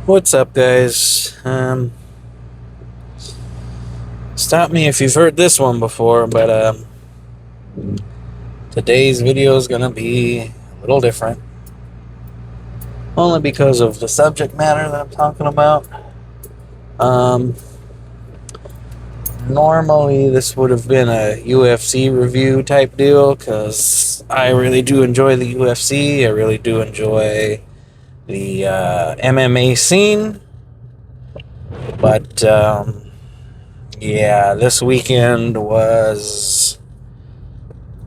What's up, guys? Stop me if you've heard this one before, but today's video is gonna be a little different, only because of the subject matter that I'm talking about. Um, Normally this would have been a UFC review type deal, because I really do enjoy the UFC. I really do enjoy the MMA scene, but yeah, this weekend was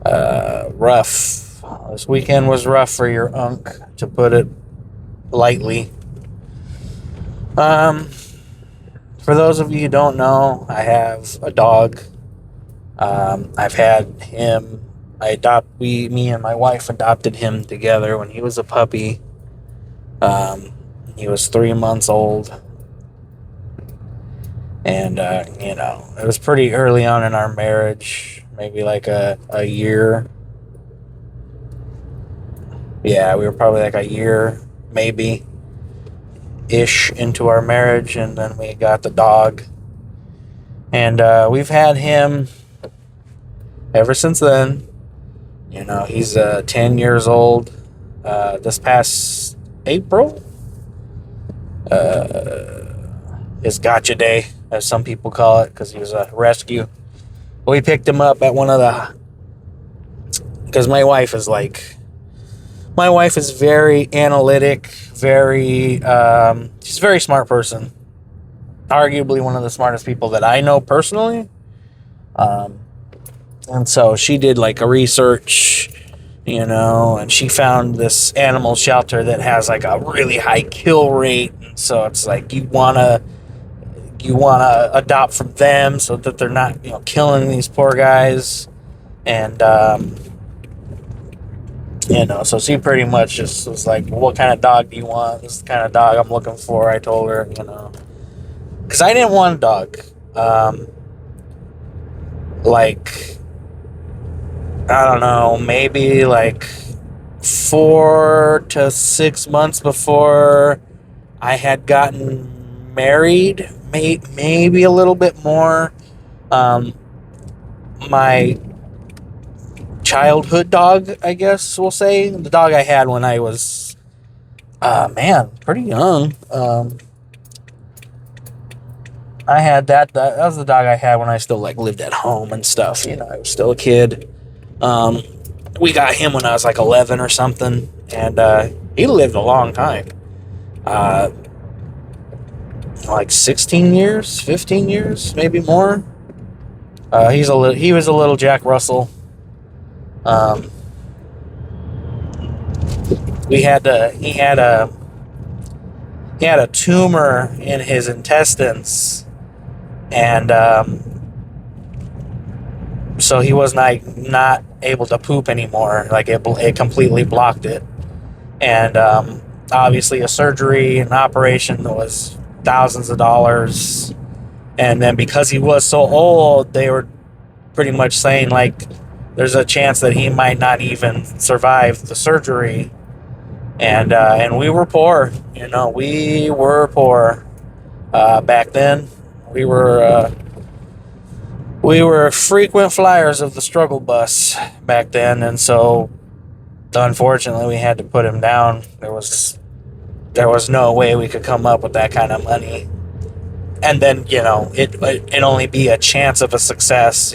rough. This weekend was rough for your Unc, to put it lightly. Um, for those of you who don't know, I have a dog. I've had him. Me and my wife adopted him together when he was a puppy. He was 3 months old, and it was pretty early on in our marriage, maybe like a year. Yeah, we were probably like a year, maybe ish into our marriage, and then we got the dog, and we've had him ever since then. He's 10 years old. This past April, his gotcha day, as some people call it, because he was a rescue. We picked him up at one of the, because my wife is very analytic, she's a very smart person. Arguably one of the smartest people that I know personally. And so she did like a research, and she found this animal shelter that has like a really high kill rate. And so it's like you wanna adopt from them so that they're not, killing these poor guys. And so she pretty much just was like, "What kind of dog do you want?" "This is the kind of dog I'm looking for," I told her, because I didn't want a dog. Like, I don't know, maybe like 4 to 6 months before I had gotten married, maybe a little bit more. My childhood dog, I guess we'll say, the dog I had when I was, pretty young. I had that was the dog I had when I still like lived at home and stuff. I was still a kid. We got him when I was like 11 or something, and he lived a long time. Like 16 years, 15 years, maybe more. He was a little Jack Russell. He had a tumor in his intestines, and so he was not able to poop anymore. Like it completely blocked it, and obviously a surgery, an operation that was thousands of dollars. And then because he was so old, they were pretty much saying like there's a chance that he might not even survive the surgery. And we were poor. We were poor back then. We were frequent flyers of the struggle bus back then, and so unfortunately we had to put him down. There was no way we could come up with that kind of money, and then it'd only be a chance of a success.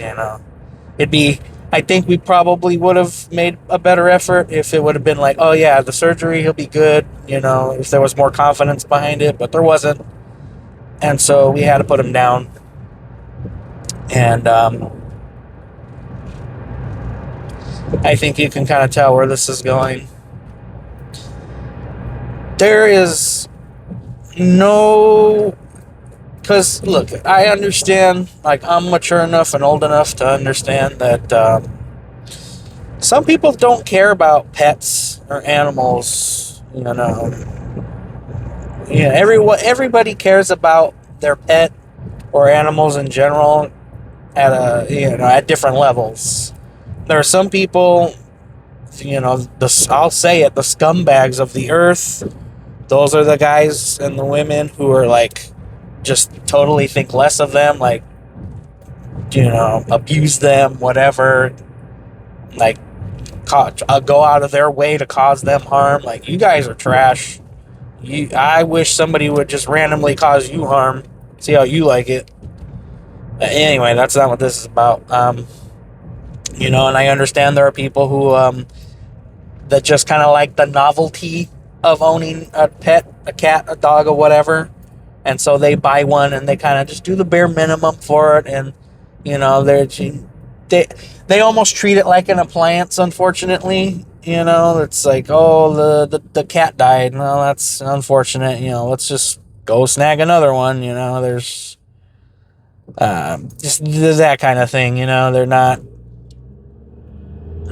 I think we probably would have made a better effort if it would have been like, oh yeah, the surgery, he'll be good, if there was more confidence behind it, but there wasn't. And so we had to put him down. And I think you can kind of tell where this is going. There is no... Because, look, I understand, like, I'm mature enough and old enough to understand that some people don't care about pets or animals. Everybody cares about their pet or animals in general at different levels. There are some people, I'll say it, the scumbags of the earth, those are the guys and the women who are like just totally think less of them, like, abuse them, whatever, like go out of their way to cause them harm. Like, you guys are trash. I wish somebody would just randomly cause you harm. See how you like it. Anyway, that's not what this is about. And I understand there are people who that just kind of like the novelty of owning a pet, a cat, a dog, or whatever, and so they buy one and they kind of just do the bare minimum for it, and they almost treat it like an appliance. Unfortunately, it's like, oh, the cat died. No, that's unfortunate. Let's just go snag another one. There's just that kind of thing.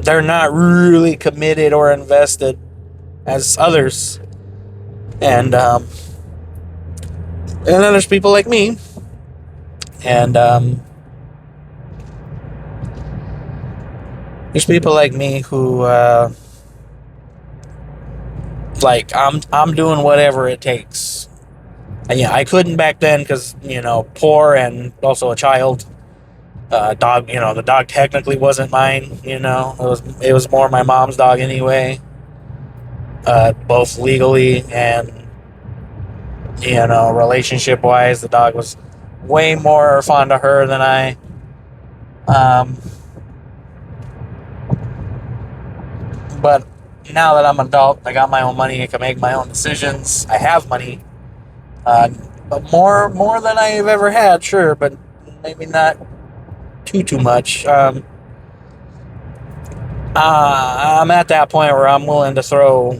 They're not really committed or invested as others, and then there's people like me, and there's people like me who like I'm doing whatever it takes. And yeah, I couldn't back then because poor and also a child. Dog, the dog technically wasn't mine. It was more my mom's dog anyway. Both legally and relationship wise, the dog was way more fond of her than I. But now that I'm an adult, I got my own money. I can make my own decisions. I have money, but more than I've ever had, sure, but maybe not too much. I'm at that point where I'm willing to throw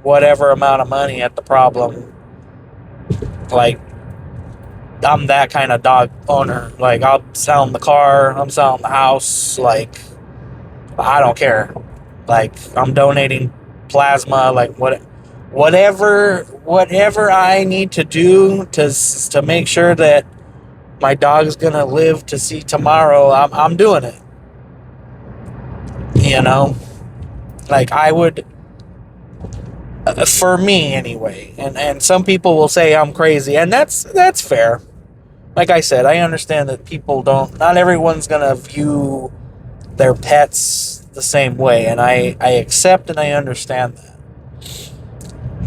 whatever amount of money at the problem. Like, I'm that kind of dog owner. Like, I'm selling the car, I'm selling the house. Like, I don't care. Like, I'm donating plasma. Like, whatever I need to do to make sure that my dog's gonna live to see tomorrow, I'm doing it. Like, I would, for me anyway. And some people will say I'm crazy, and that's fair. Like I said, I understand that not everyone's gonna view their pets the same way, and I accept and I understand that.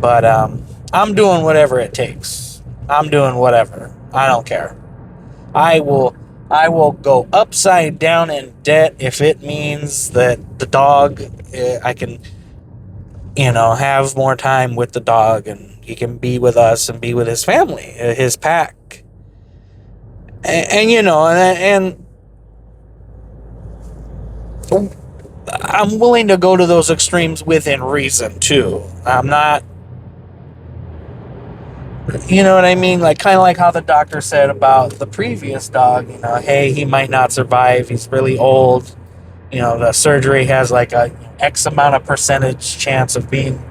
But I'm doing whatever it takes. I'm doing whatever. I don't care. I will go upside down in debt if it means that the dog, I can, have more time with the dog, and he can be with us and be with his family, his pack. And I'm willing to go to those extremes within reason too. I'm not, you know what I mean? Like, kind of like how the doctor said about the previous dog, hey, he might not survive. He's really old. The surgery has like a X amount of percentage chance of being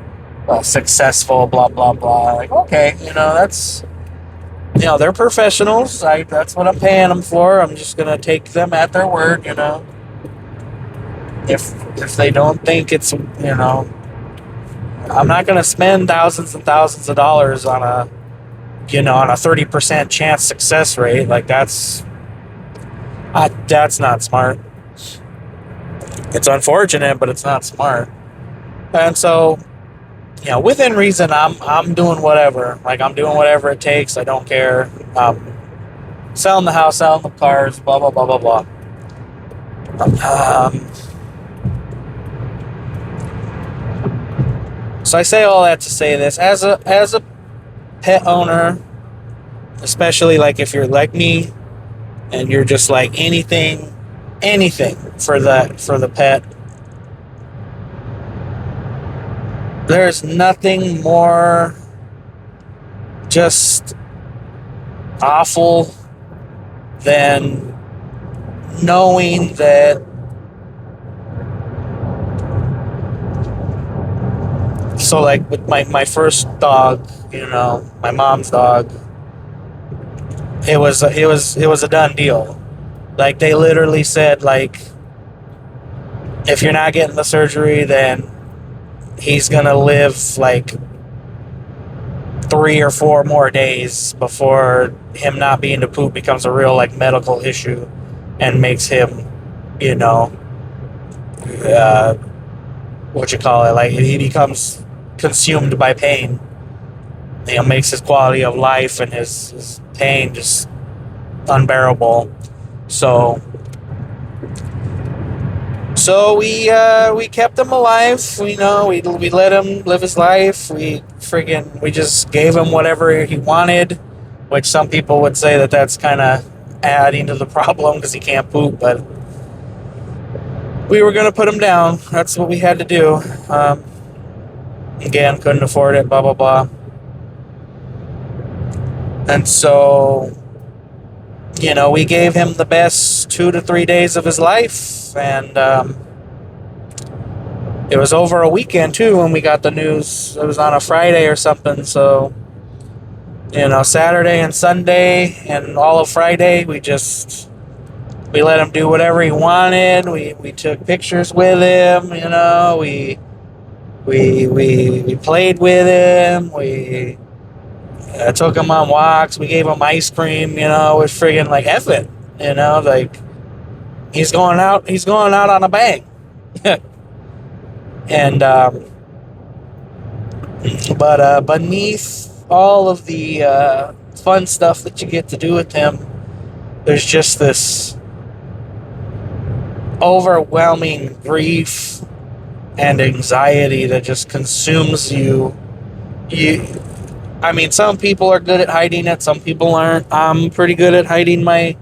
successful, blah, blah, blah. Like, okay, that's, they're professionals. That's what I'm paying them for. I'm just going to take them at their word, If they don't think it's, I'm not going to spend thousands and thousands of dollars on a 30% chance success rate. Like, that's not smart. It's unfortunate, but it's not smart. And so, within reason, I'm doing whatever. Like, I'm doing whatever it takes. I don't care. Selling the house, selling the cars, blah, blah, blah, blah, blah. So I say all that to say this: as a pet owner, especially like if you're like me and you're just like anything for the pet, there's nothing more just awful than knowing that so like with my first dog, my mom's dog, it was a done deal. Like, they literally said, like, if you're not getting the surgery, then he's gonna live like 3 or 4 more days before him not being to poop becomes a real like medical issue and makes him, you know, uh, what you call it, like he becomes consumed by pain. You know, makes his quality of life and his pain just unbearable. So we kept him alive. We let him live his life. We just gave him whatever he wanted, which some people would say that that's kind of adding to the problem because he can't poop. But we were gonna put him down. That's what we had to do. Again, couldn't afford it. Blah blah blah. And so, we gave him the best 2 to 3 days of his life, and it was over a weekend too when we got the news. It was on a Friday or something. So, Saturday and Sunday and all of Friday, we let him do whatever he wanted. We took pictures with him. We played with him. I took him on walks. We gave him ice cream. It was friggin' like F it. Like he's going out on a bang. And but beneath all of the fun stuff that you get to do with him, there's just this overwhelming grief and anxiety that just consumes you. Some people are good at hiding it. Some people aren't. I'm pretty good at hiding my.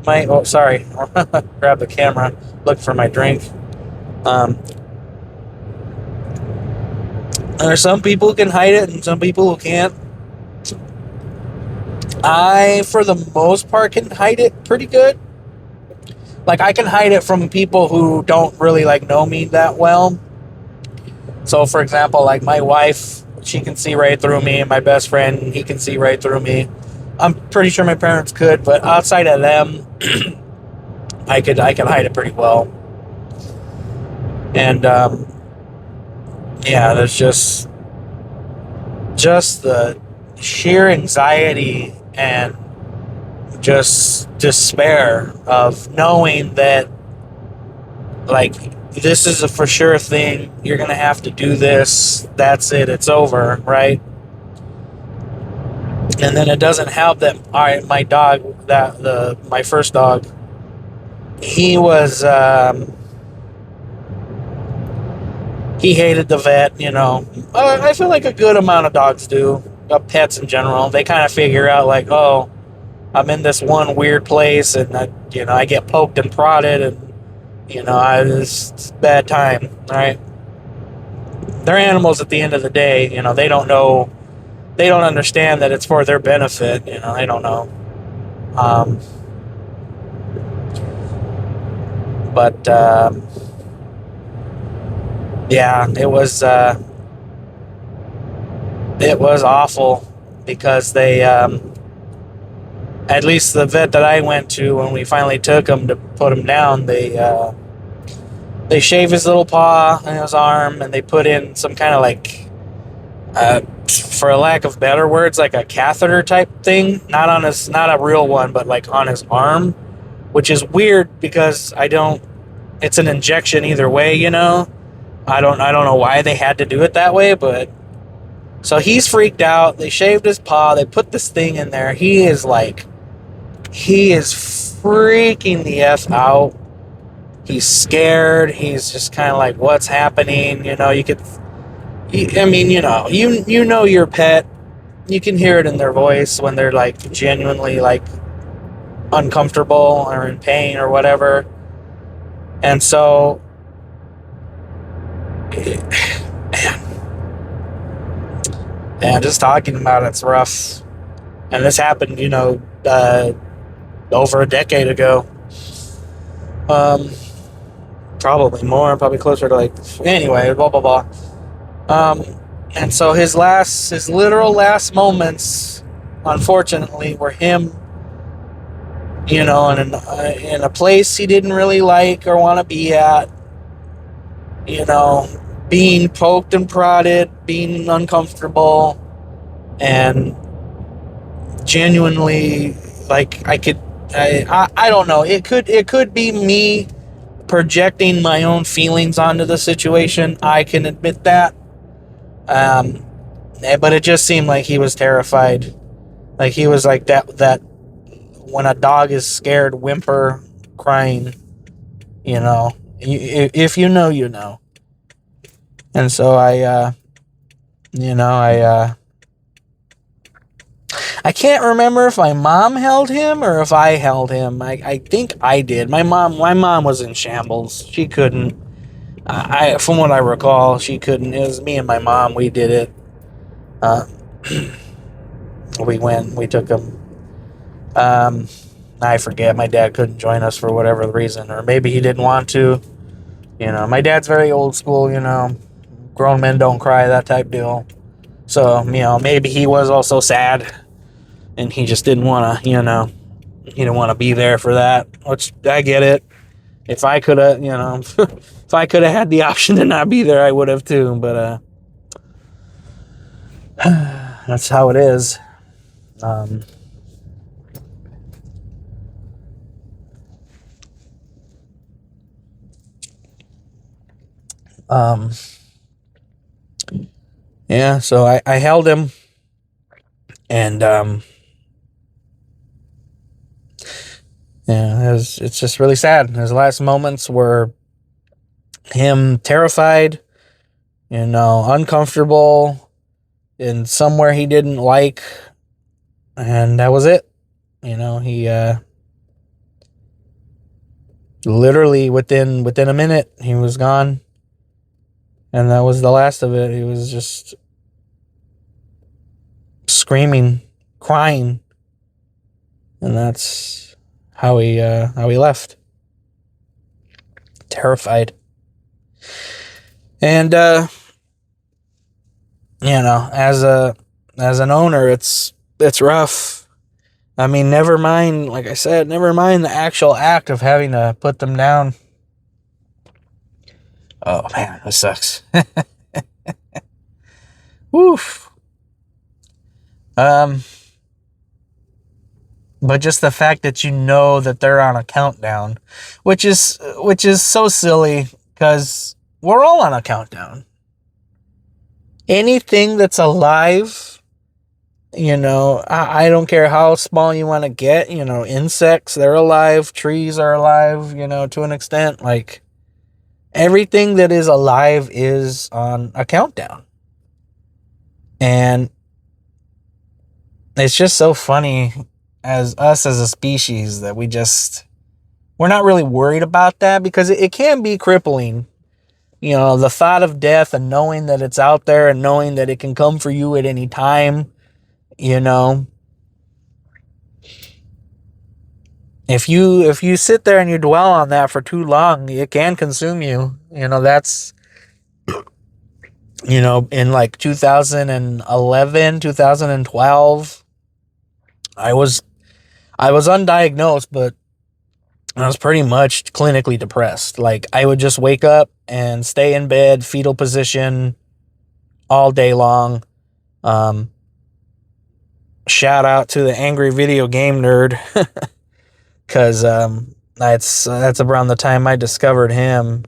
Oh, sorry. Grab the camera. Look for my drink. There are some people who can hide it and some people who can't. I, for the most part, can hide it pretty good. Like, I can hide it from people who don't really, know me that well. So, for example, my wife, she can see right through me, and my best friend, he can see right through me. I'm pretty sure my parents could, but outside of them, I can hide it pretty well. And, there's just the sheer anxiety and just despair of knowing that, this is a for sure thing. You're going to have to do this. That's it. It's over, right? And then it doesn't help that my dog, my first dog, he was, he hated the vet, I feel like a good amount of dogs do, pets in general. They kind of figure out, oh, I'm in this one weird place, and I get poked and prodded, and it's a bad time, right? They're animals at the end of the day. They don't know, they don't understand that it's for their benefit. They don't know. It was awful because they, at least the vet that I went to when we finally took him to put him down, they shave his little paw and his arm, and they put in some kind of for a lack of better words, like a catheter type thing, not a real one, but on his arm, which is weird because it's an injection either way, I don't know why they had to do it that way, but so he's freaked out. They shaved his paw. They put this thing in there. He is freaking the F out. He's scared. He's just kind of like, what's happening? You know your pet. You can hear it in their voice when they're genuinely uncomfortable or in pain or whatever. And so, man, just talking about it's rough. And this happened, over a decade ago. Probably more, probably closer to anyway, blah, blah, blah. And so his literal last moments, unfortunately, were him, in a place he didn't really like or want to be at, being poked and prodded, being uncomfortable, And genuinely, like, I don't know, it could be me projecting my own feelings onto the situation. I can admit that. um but it just seemed like he was terrified, like he was like that when a dog is scared, whimper, crying, you know. If you know, you know. And so you know, I can't remember if my mom held him or if I held him. I think I did. My mom was in shambles. She couldn't. From what I recall, she couldn't. It was me and my mom. We did it. Uh, we took him. Um, I forget. My dad couldn't join us for whatever reason, or maybe he didn't want to. You know, my dad's very old school. You know, grown men don't cry, that type deal. So, you know, maybe he was also sad, and he just didn't want to. You know, he didn't want to be there for that. Which I get it. If I could have, you know, if I could have had the option to not be there, I would have too. But that's how it is. Um, um, yeah, so I held him, and yeah, it's just really sad. His last moments were him terrified, you know, uncomfortable in somewhere he didn't like, and that was it. You know, he literally within a minute he was gone, and that was the last of it. He was just screaming, crying, and that's how he left. Terrified. And you know, as an owner, it's rough. I mean, never mind, like I said, never mind the actual act of having to put them down. Oh man, this sucks. Woof. Um, but just the fact that you know that they're on a countdown, which is so silly because we're all on a countdown. Anything that's alive, you know, I don't care how small you want to get, you know, insects, they're alive, trees are alive, you know, to an extent. Like, everything that is alive is on a countdown. And it's just so funny as us as a species that we're not really worried about that, because it can be crippling. You know, the thought of death and knowing that it's out there and knowing that it can come for you at any time, you know. If you sit there and you dwell on that for too long, it can consume you. You know, that's, you know, in like 2011, 2012, I was undiagnosed, but I was pretty much clinically depressed. Like, I would just wake up and stay in bed, fetal position, all day long. Um, Shout out to the angry video game nerd, because that's around the time I discovered him,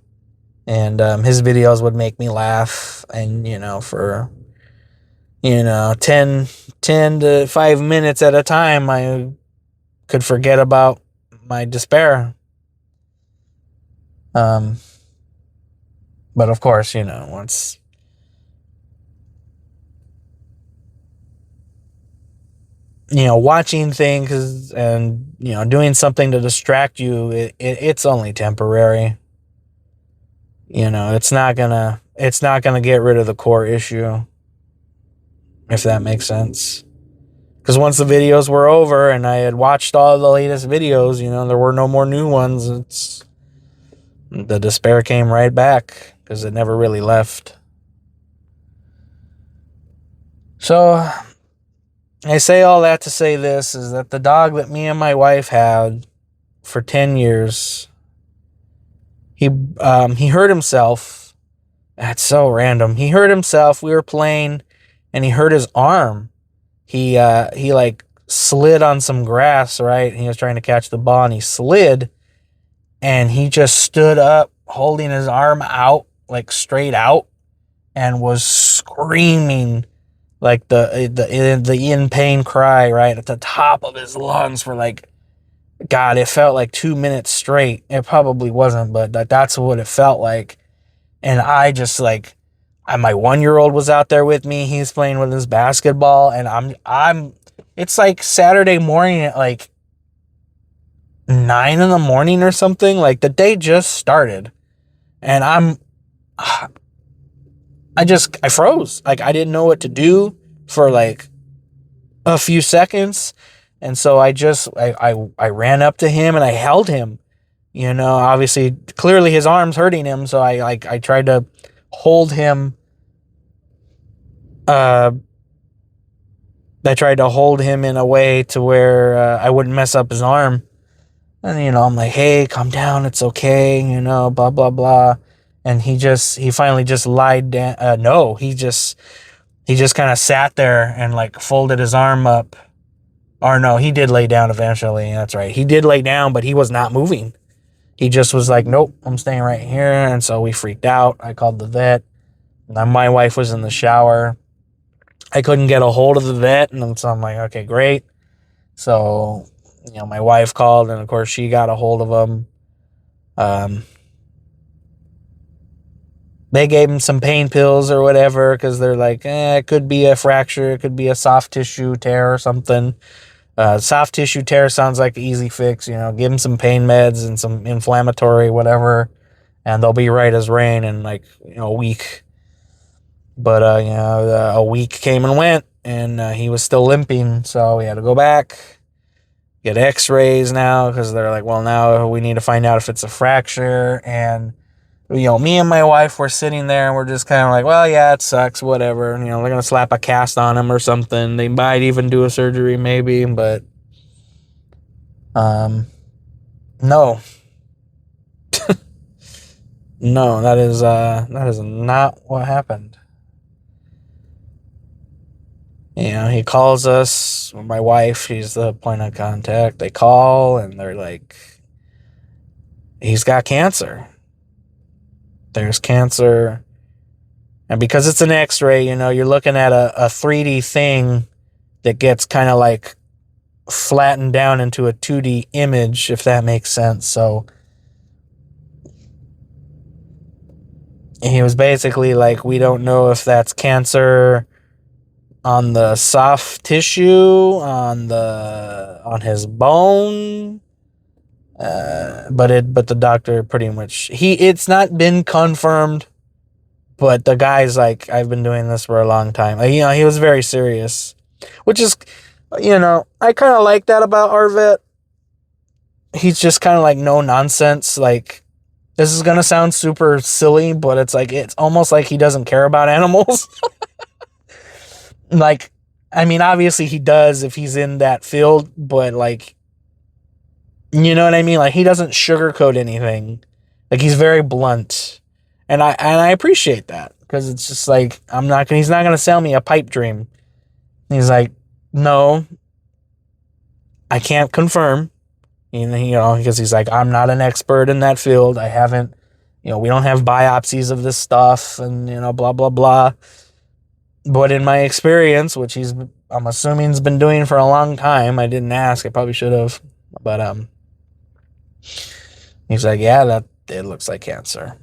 and his videos would make me laugh, and you know, for, you know, 10 to 5 minutes at a time, I could forget about my despair. Um, but of course, you know, once, you know, watching things and, you know, doing something to distract you, it's only temporary. You know, it's not gonna get rid of the core issue, if that makes sense. Because once the videos were over and I had watched all the latest videos, you know, there were no more new ones. The despair came right back because it never really left. So I say all that to say this, is that the dog that me and my wife had for 10 years, he hurt himself. That's so random. He hurt himself. We were playing and he hurt his arm. he like slid on some grass, right? He was trying to catch the ball and he slid and he just stood up holding his arm out, like straight out, and was screaming like the in pain cry right at the top of his lungs for like, God, it felt like 2 minutes straight. It probably wasn't, but that's what it felt like. And I just like, my 1 year old was out there with me. He's playing with his basketball, and it's like Saturday morning at like 9 in the morning or something. Like the day just started, and I froze. Like I didn't know what to do for like a few seconds. And so I ran up to him and I held him, obviously clearly his arm's hurting him. So I tried to hold him. I tried to hold him in a way to where I wouldn't mess up his arm. And, I'm like, hey, calm down. It's okay. Blah, blah, blah. And he finally just lied down. No, he just kind of sat there and like folded his arm up. Or no, he did lay down eventually. That's right. He did lay down, but he was not moving. He just was like, nope, I'm staying right here. And so we freaked out. I called the vet. And my wife was in the shower. I couldn't get a hold of the vet. And so I'm like, okay, great. So, my wife called, and of course she got a hold of him. They gave him some pain pills or whatever because they're like, it could be a fracture. It could be a soft tissue tear or something. Soft tissue tear sounds like an easy fix. Give him some pain meds and some inflammatory whatever, and they'll be right as rain in like a week. But a week came and went, and he was still limping, so we had to go back, get X-rays now because they're like, well, now we need to find out if it's a fracture. And me and my wife were sitting there and we're just kind of like, well, yeah, it sucks, whatever. They're going to slap a cast on him or something. They might even do a surgery maybe, but no. No, that is not what happened. He calls us, my wife, she's the point of contact. They call and they're like, he's got cancer. There's cancer. And because it's an X-ray, you're looking at a 3D thing that gets kind of like flattened down into a 2D image, if that makes sense. So he was basically like, we don't know if that's cancer on the soft tissue, on his bone. But the doctor pretty much, it's not been confirmed, but the guy's like, I've been doing this for a long time. He was very serious, which is, I kind of like that about our vet. He's just kind of like no nonsense. Like, this is going to sound super silly, but it's like, it's almost like he doesn't care about animals. Like, I mean, obviously he does if he's in that field, but like, you know what I mean? Like, he doesn't sugarcoat anything. Like, he's very blunt. And I appreciate that because it's just like, he's not going to sell me a pipe dream. He's like, no, I can't confirm, because he's like, I'm not an expert in that field. I haven't, we don't have biopsies of this stuff and, blah, blah, blah. But in my experience, which I'm assuming he's been doing for a long time, I didn't ask, I probably should have, but, he's like, yeah, it looks like cancer.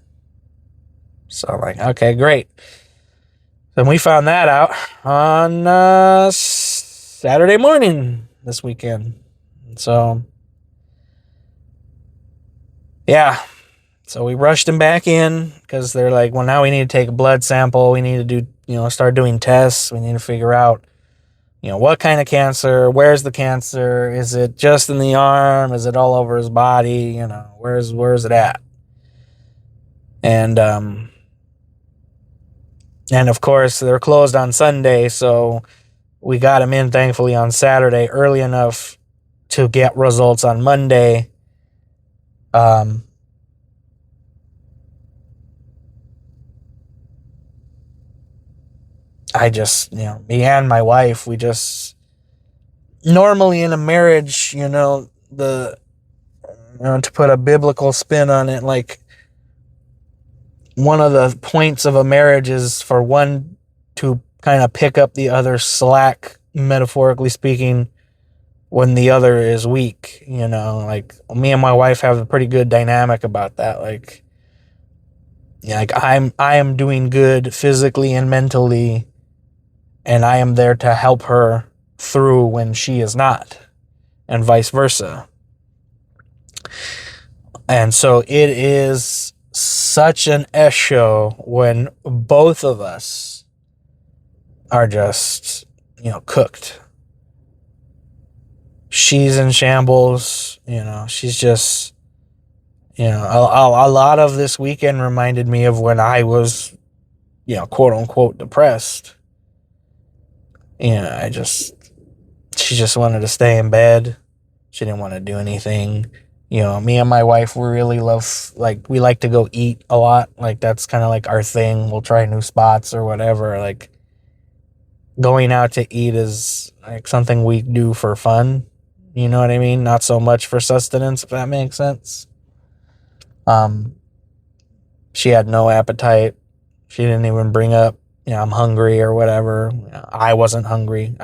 So I'm like, okay, great. Then we found that out on Saturday morning this weekend. So, yeah. So we rushed him back in because they're like, well, now we need to take a blood sample. We need to do, start doing tests. We need to figure out, what kind of cancer, where's the cancer? Is it just in the arm? Is it all over his body? Where's it at? And of course they're closed on Sunday. So we got him in thankfully on Saturday early enough to get results on Monday. I just, me and my wife, we just normally in a marriage, to put a biblical spin on it, like one of the points of a marriage is for one to kind of pick up the other's slack, metaphorically speaking, when the other is weak. Like me and my wife have a pretty good dynamic about that. Like, I am doing good physically and mentally, and I am there to help her through when she is not, and vice versa. And so it is such an S show when both of us are just, cooked. She's in shambles, she's just, a lot of this weekend reminded me of when I was, quote unquote depressed. She just wanted to stay in bed. She didn't want to do anything. Me and my wife, we really love, like, we like to go eat a lot. Like, that's kind of like our thing. We'll try new spots or whatever. Like, going out to eat is like something we do for fun. You know what I mean? Not so much for sustenance, if that makes sense. She had no appetite. She didn't even bring up, I'm hungry or whatever. I wasn't hungry.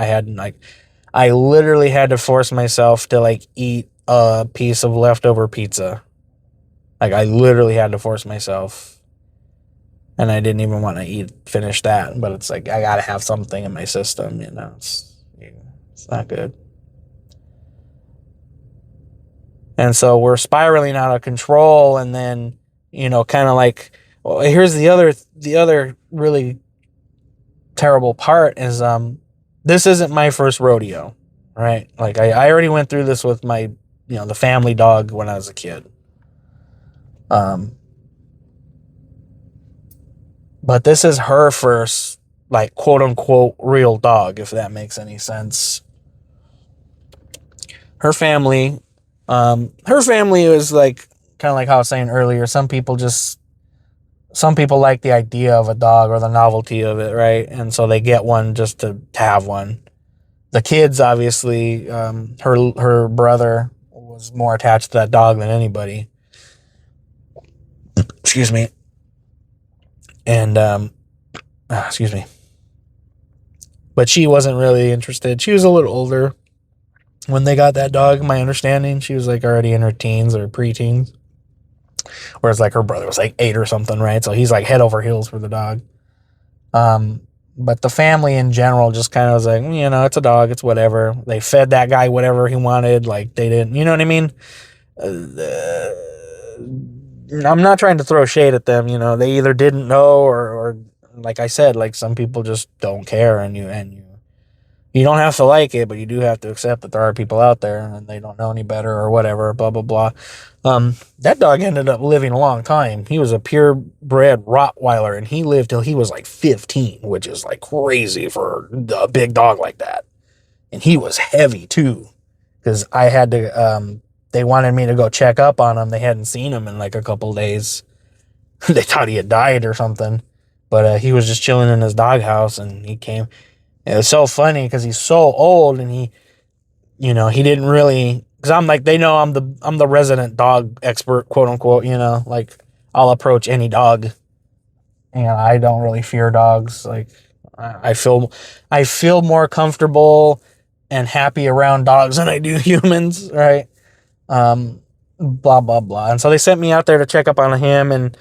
I literally had to force myself to like eat a piece of leftover pizza. Like, I literally had to force myself. And I didn't even want to finish that. But it's like, I got to have something in my system, It's not good. And so we're spiraling out of control. And then, kind of like, well, here's the other really terrible part is, this isn't my first rodeo, right? Like, I already went through this with my, the family dog when I was a kid. But this is her first, like, quote unquote real dog, if that makes any sense. Her family was like, kind of like how I was saying earlier, some people like the idea of a dog or the novelty of it, right? And so they get one just to have one. The kids, obviously, her brother was more attached to that dog than anybody. Excuse me. And, excuse me. But she wasn't really interested. She was a little older when they got that dog, my understanding. She was like already in her teens or preteens. Whereas like her brother was like 8 or something, right? So he's like head over heels for the dog. But the family in general just kind of was like, it's a dog, it's whatever. They fed that guy whatever he wanted. Like, they didn't, you know what I mean? I'm not trying to throw shade at them. They either didn't know or like I said, like some people just don't care, and you don't have to like it, but you do have to accept that there are people out there and they don't know any better or whatever, blah, blah, blah. That dog ended up living a long time. He was a purebred Rottweiler, and he lived till he was like 15, which is like crazy for a big dog like that. And he was heavy too, because I had to, they wanted me to go check up on him. They hadn't seen him in like a couple days. They thought he had died or something, but he was just chilling in his doghouse, and he came. It was so funny because he's so old, and he didn't really, because I'm like, they know I'm the resident dog expert, quote unquote, like I'll approach any dog. I don't really fear dogs. Like, I feel more comfortable and happy around dogs than I do humans, right? Blah, blah, blah. And so they sent me out there to check up on him, and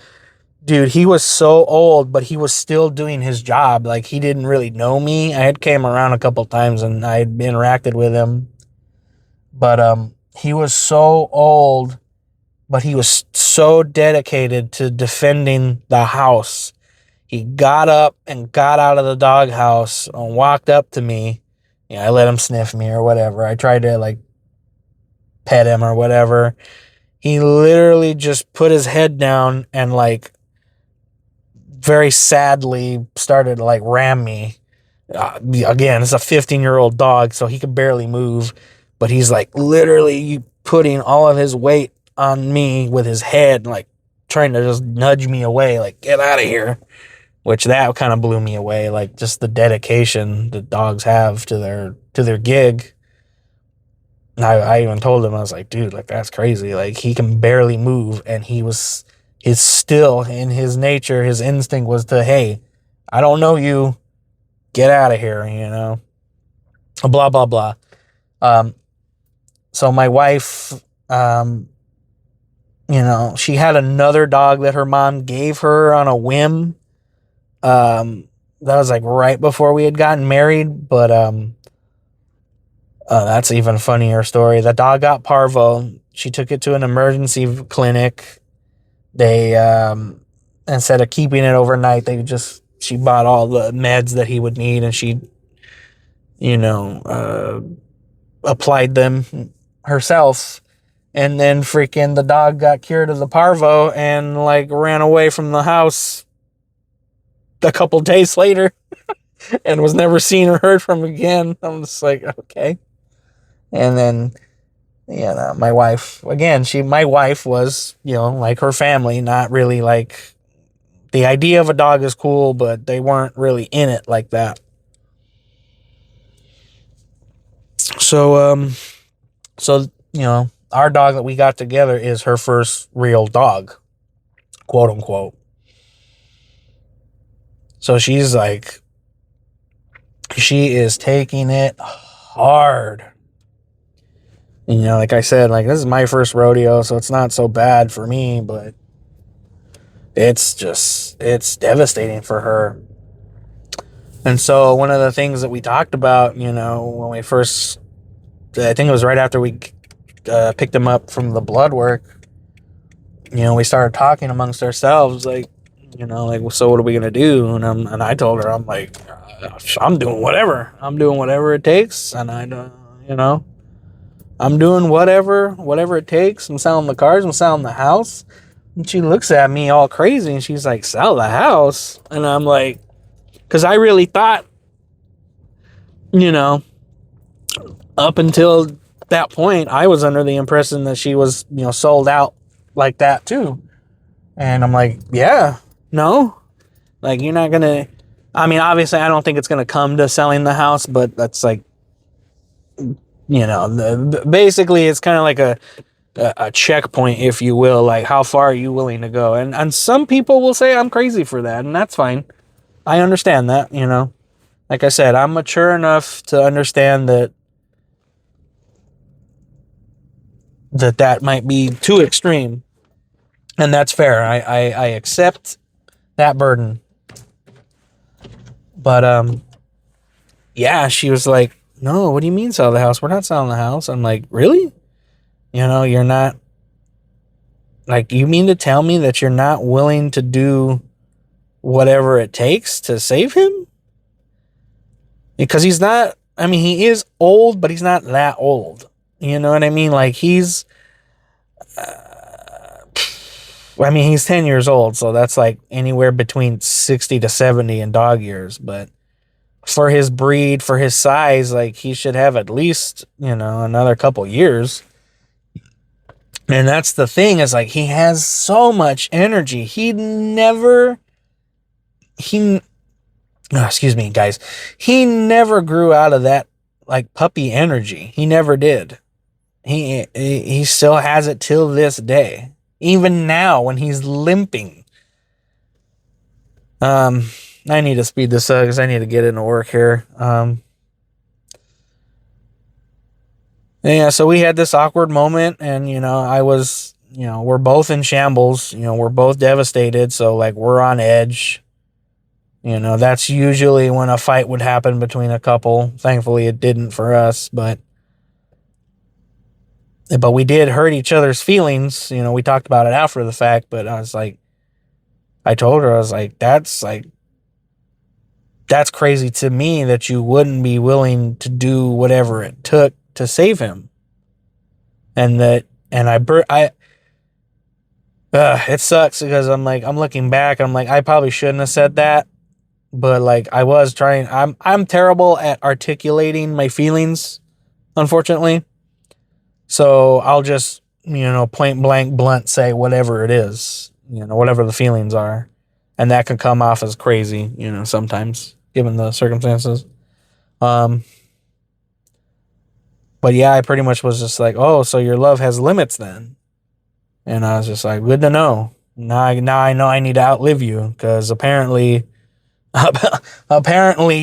dude, he was so old, but he was still doing his job. Like, he didn't really know me. I had came around a couple times and I had interacted with him. But he was so old, but he was so dedicated to defending the house. He got up and got out of the doghouse and walked up to me. I let him sniff me or whatever. I tried to like pet him or whatever. He literally just put his head down and like very sadly started to like ram me. Again, it's a 15-year-old dog, so he could barely move, but he's like literally putting all of his weight on me with his head, like trying to just nudge me away, like, get out of here. Which that kind of blew me away, like just the dedication that dogs have to their gig. I even told him, I was like, dude, like that's crazy. Like he can barely move, and his still in his nature, his instinct was to, hey, I don't know you, get out of here, blah blah blah. Um, so my wife, she had another dog that her mom gave her on a whim. That was like right before we had gotten married, but that's an even funnier story. The dog got parvo. She took it to an emergency clinic. They instead of keeping it overnight, she bought all the meds that he would need, and she, you know, uh, applied them herself. And then freaking the dog got cured of the parvo and like ran away from the house a couple days later and was never seen or heard from again. I'm just like, okay. And then, my wife, again, my wife was, like her family, not really like the idea of a dog is cool, but they weren't really in it like that. So, our dog that we got together is her first real dog, quote unquote. So she is taking it hard. Like I said, like this is my first rodeo, so it's not so bad for me, but it's devastating for her. And so one of the things that we talked about, when we first, I think it was right after we picked him up from the blood work, we started talking amongst ourselves, like, so what are we going to do? And I told her, I'm like, I'm doing whatever. I'm doing whatever it takes. And I'm doing whatever it takes. I'm selling the cars. I'm selling the house. And she looks at me all crazy and she's like, sell the house? And I'm like, because I really thought, up until that point, I was under the impression that she was, sold out like that too. And I'm like, yeah, no, like you're not going to, I mean, obviously I don't think it's going to come to selling the house, but that's like, basically it's kind of like a checkpoint, if you will, like how far are you willing to go? And some people will say I'm crazy for that, and that's fine. I understand that, like I said, I'm mature enough to understand that might be too extreme, and that's fair. I accept that burden. But yeah, she was like, no, what do you mean sell the house? We're not selling the house. I'm like, really? You're not, like, you mean to tell me that you're not willing to do whatever it takes to save him? Because he's not, I mean, he is old, but he's not that old. You know what I mean? Like he's 10 years old. So that's like anywhere between 60 to 70 in dog years. But for his breed, for his size, like he should have at least, another couple years. And that's the thing, is like he has so much energy. Excuse me, guys. He never grew out of that like puppy energy. He never did. He still has it till this day. Even now when he's limping. I need to speed this up because I need to get into work here. Yeah, so we had this awkward moment, and I was, we're both in shambles, we're both devastated, so like we're on edge. That's usually when a fight would happen between a couple. Thankfully it didn't for us, but we did hurt each other's feelings. We talked about it after the fact, but I told her, I was like, that's crazy to me that you wouldn't be willing to do whatever it took to save him. And it sucks because I'm looking back, I'm like, I probably shouldn't have said that, but like I was trying. I'm terrible at articulating my feelings, unfortunately. So I'll just, point blank blunt say whatever it is, whatever the feelings are. And that can come off as crazy, sometimes given the circumstances. But yeah, I pretty much was just like, oh, so your love has limits then. And I was just like, good to know. Now I know I need to outlive you because apparently, apparently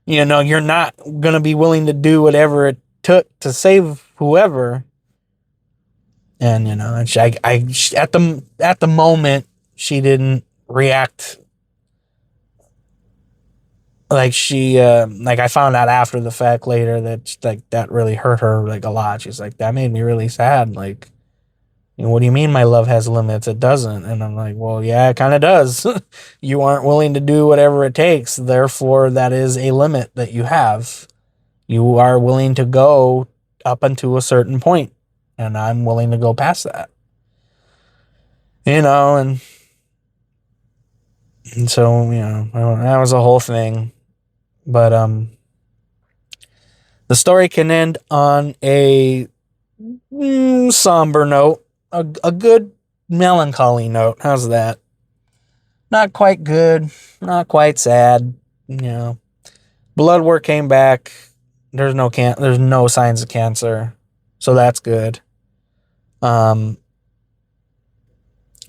you're not gonna be willing to do whatever it took to save whoever. And and at the moment she didn't react like like I found out after the fact later that like that really hurt her like a lot. She's like, that made me really sad. Like, what do you mean my love has limits? It doesn't. And I'm like, well, yeah, it kind of does. You aren't willing to do whatever it takes. Therefore, that is a limit that you have. You are willing to go up until a certain point, and I'm willing to go past that. And so that was a whole thing. But the story can end on a somber note, a good melancholy note. How's that? Not quite good, not quite sad. Blood work came back. There's no signs of cancer, so that's good.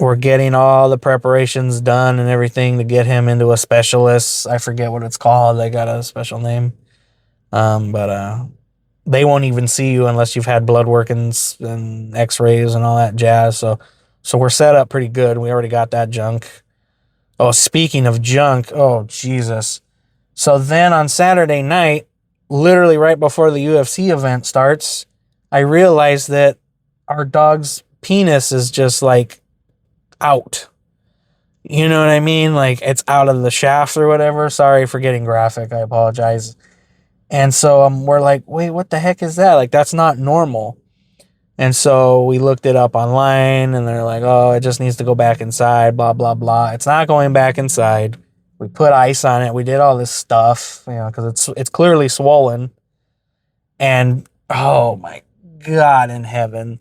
We're getting all the preparations done and everything to get him into a specialist. I forget what it's called. They got a special name. But they won't even see you unless you've had blood work and x-rays and all that jazz. So we're set up pretty good. We already got that junk. Oh, speaking of junk, oh, Jesus. So then on Saturday night, literally right before the UFC event starts, I realized that our dog's penis is just like out. You know what I mean? Like it's out of the shaft or whatever. Sorry for getting graphic. I apologize. And so we're like, wait, what the heck is that? Like, that's not normal. And so we looked it up online and they're like, oh, it just needs to go back inside, blah, blah, blah. It's not going back inside. We put ice on it. We did all this stuff, because it's clearly swollen. And oh my God in heaven.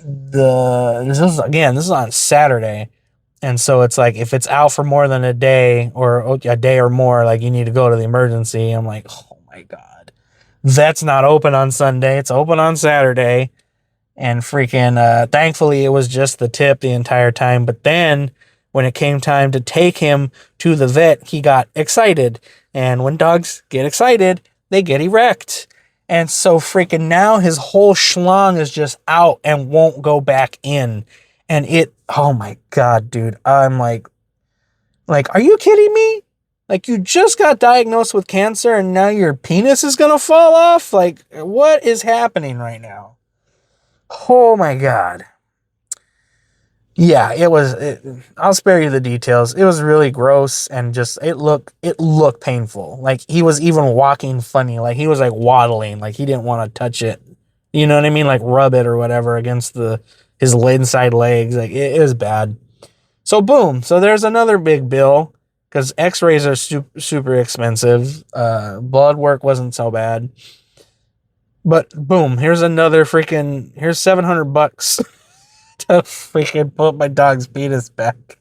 This is on Saturday. And so it's like, if it's out for more than a day or a day or more, like you need to go to the emergency. I'm like, oh my God, that's not open on Sunday. It's open on Saturday. And freaking, thankfully it was just the tip the entire time. But then when it came time to take him to the vet, he got excited. And when dogs get excited, they get erect. And so freaking now his whole schlong is just out and won't go back in. And oh my God, dude. I'm like, are you kidding me? Like, you just got diagnosed with cancer and now your penis is going to fall off? Like, what is happening right now? Oh my God. Yeah, I'll spare you the details. It was really gross and just, it looked painful. Like he was even walking funny. Like he was like waddling, like he didn't want to touch it. You know what I mean? Like rub it or whatever against his inside legs. Like it was bad. So boom. So there's another big bill because x-rays are super expensive. Blood work wasn't so bad. But boom, here's $700 to freaking put my dog's penis back.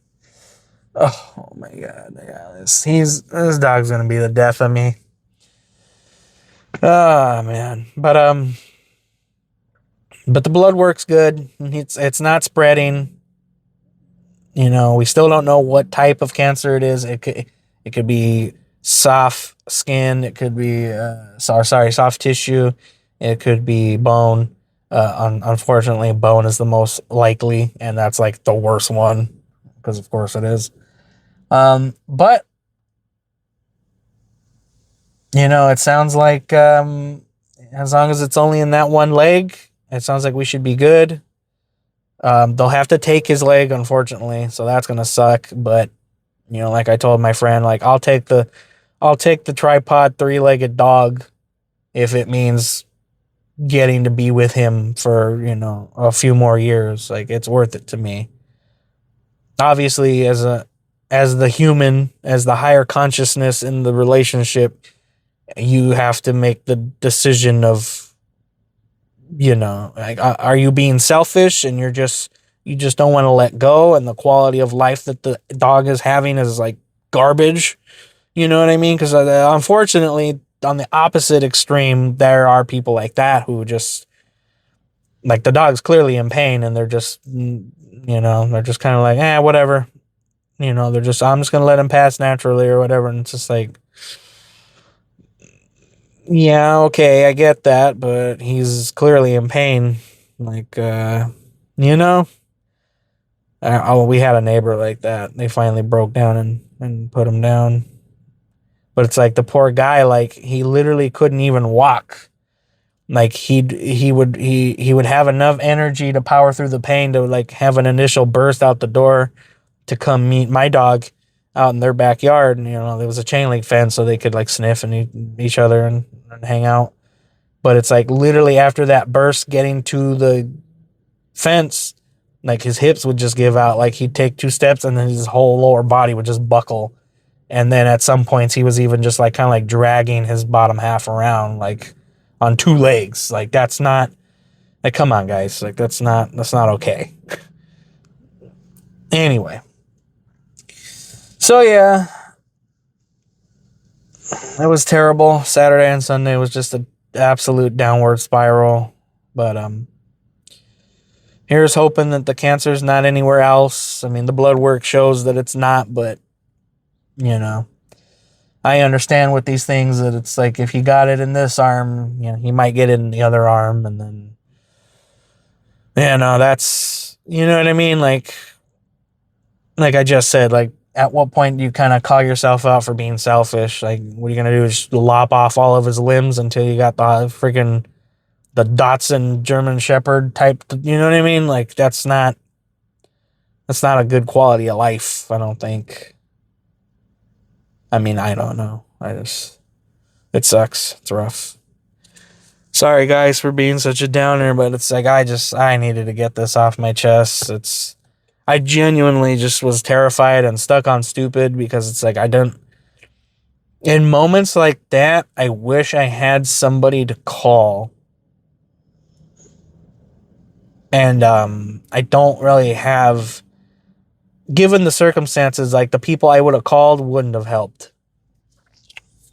Oh my God. Yeah, this dog's gonna be the death of me. Oh man. But the blood work's good. It's not spreading. We still don't know what type of cancer it is. It could be soft skin. It could be soft tissue. It could be bone. Unfortunately, bone is the most likely, and that's like the worst one because, of course, it is. But it sounds like as long as it's only in that one leg, it sounds like we should be good. They'll have to take his leg, unfortunately, so that's gonna suck. But like I told my friend, like I'll take the tripod 3-legged dog if it means getting to be with him for a few more years. Like it's worth it to me. Obviously, as the higher consciousness in the relationship, you have to make the decision of like, are you being selfish and you just don't want to let go, and the quality of life that the dog is having is like garbage. You know what I mean? Because unfortunately, on the opposite extreme, there are people like that who just, like, the dog's clearly in pain and they're just, they're just kind of like, whatever. They're just, I'm just going to let him pass naturally or whatever. And it's just like, yeah, okay, I get that, but he's clearly in pain. Like, you know, we had a neighbor like that. They finally broke down and put him down. But it's like the poor guy, like, he literally couldn't even walk. Like, he would have enough energy to power through the pain to, like, have an initial burst out the door to come meet my dog out in their backyard. And, there was a chain link fence so they could, like, sniff and eat each other and hang out. But it's like literally after that burst getting to the fence, like, his hips would just give out. Like, he'd take 2 steps and then his whole lower body would just buckle. And then at some points he was even just like kind of like dragging his bottom half around, like, on 2 legs. Like, that's not, like, come on, guys. Like, that's not okay. Anyway. So, yeah. It was terrible. Saturday and Sunday was just an absolute downward spiral. But, here's hoping that the cancer's not anywhere else. I mean, the blood work shows that it's not, but, I understand with these things that it's like if he got it in this arm, he might get it in the other arm. And then, that's, you know what I mean? Like I just said, like, at what point do you kind of call yourself out for being selfish? Like, what are you going to do? Just lop off all of his limbs until you got the Dotson German Shepherd type, you know what I mean? Like, that's not a good quality of life, I don't think. I mean, I don't know. It sucks. It's rough. Sorry, guys, for being such a downer, but it's like, I needed to get this off my chest. I genuinely just was terrified and stuck on stupid because it's like, in moments like that, I wish I had somebody to call. And, I don't really have, given the circumstances, like, the people I would have called wouldn't have helped.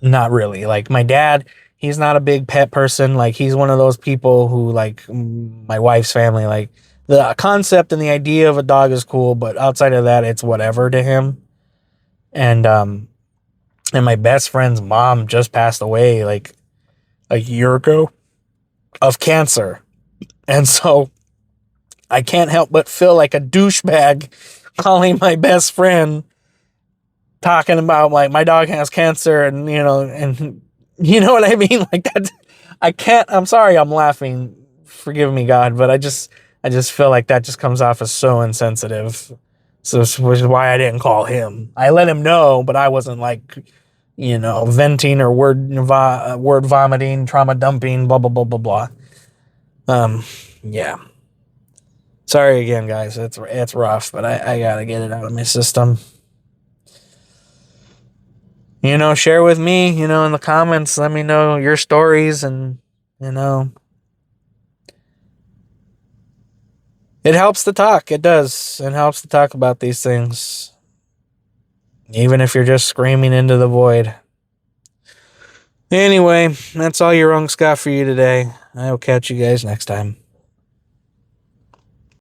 Not really. Like, my dad, he's not a big pet person. Like, he's one of those people who, like, my wife's family, like, the concept and the idea of a dog is cool, but outside of that, it's whatever to him. And my best friend's mom just passed away, like, a year ago of cancer. And so I can't help but feel like a douchebag calling my best friend talking about, like, my dog has cancer and, and you know what I mean? Like, that, I'm sorry I'm laughing. Forgive me, God, but I just feel like that just comes off as so insensitive. So, which is why I didn't call him. I let him know, but I wasn't like, venting or word vomiting, trauma dumping, blah, blah, blah, blah, blah. Yeah. Sorry again, guys. It's rough, but I gotta get it out of my system. Share with me, in the comments. Let me know your stories and, it helps to talk. It does. It helps to talk about these things. Even if you're just screaming into the void. Anyway, that's all your Unc's got for you today. I will catch you guys next time.